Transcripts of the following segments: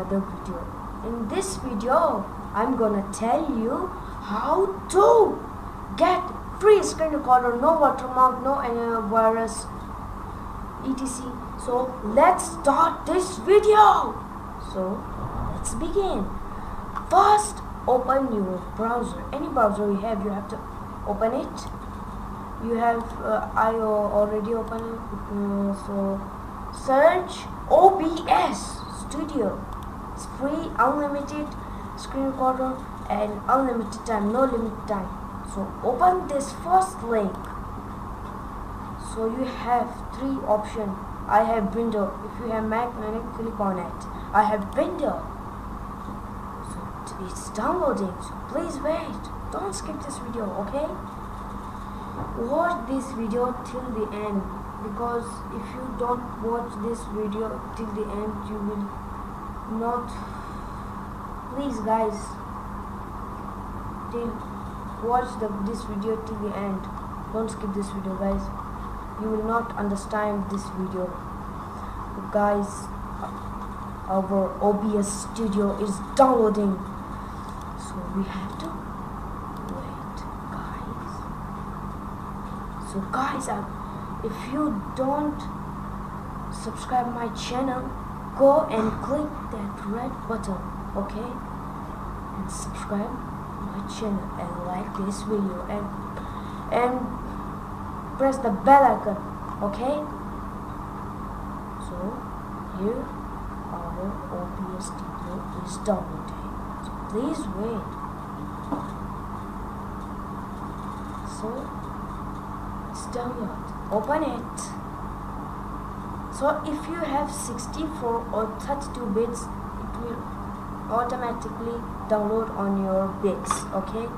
another video. In this video, I'm gonna tell you how to get free screen recorder, no watermark, no virus, etc. So let's start this video. So let's begin. First, open your browser. Any browser you have to open it. You have I already opened it. So search OBS Studio. It's free, unlimited screen recorder and unlimited time, no limit time. So open this first link. So you have three options. I have window. If you have Mac, click on it. I have window. So it's downloading. So please wait. Don't skip this video, okay? Watch this video till the end, because if you don't watch this video till the end, you will not. Please guys, watch this video till the end. Don't skip this video, guys. You will not understand this video. Guys, our OBS Studio is downloading, so we have to wait, guys. So guys, if you don't subscribe my channel, go and click that red button, okay, and subscribe my channel and like this video and press the bell icon, okay? So here our OBS Studio is downloading, so please wait. So it's download, open it. So if you have 64 or 32 bits, it will automatically download on your bits, okay?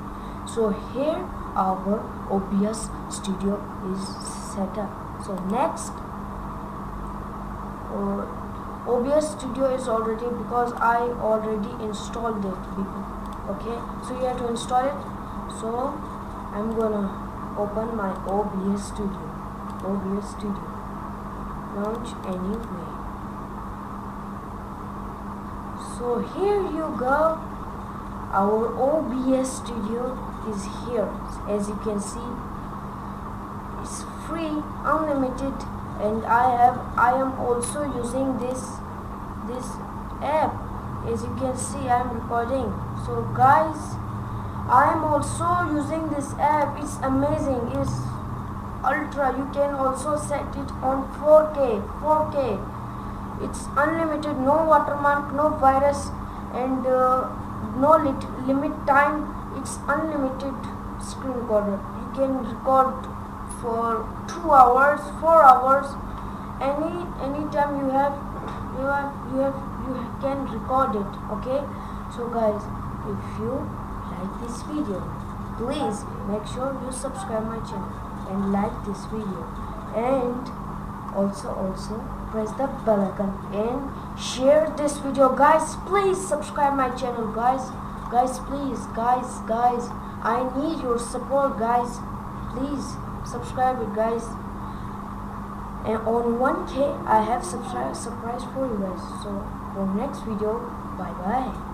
So here our OBS Studio is set up. So next, OBS Studio is already, because I already installed it, okay? So you have to install it. So I'm gonna open my OBS Studio. Launch anyway. So here you go. Our OBS Studio is here. As you can see, it's free, unlimited, and I am also using this app. As you can see, I am recording. So guys, I am also using this app. It's amazing. It's ultra. You can also set it on 4K. It's unlimited, no watermark, no virus, and no limit time. It's unlimited screen recorder. You can record for 2 hours, 4 hours, any time you can record it, okay? So guys, if you like this video, please make sure you subscribe my channel and like this video, and also press the bell icon and share this video. Guys, please subscribe my channel, guys, please, guys, I need your support, guys. Please subscribe it, guys. And on 1K I have surprise for you guys. So for next video, bye bye.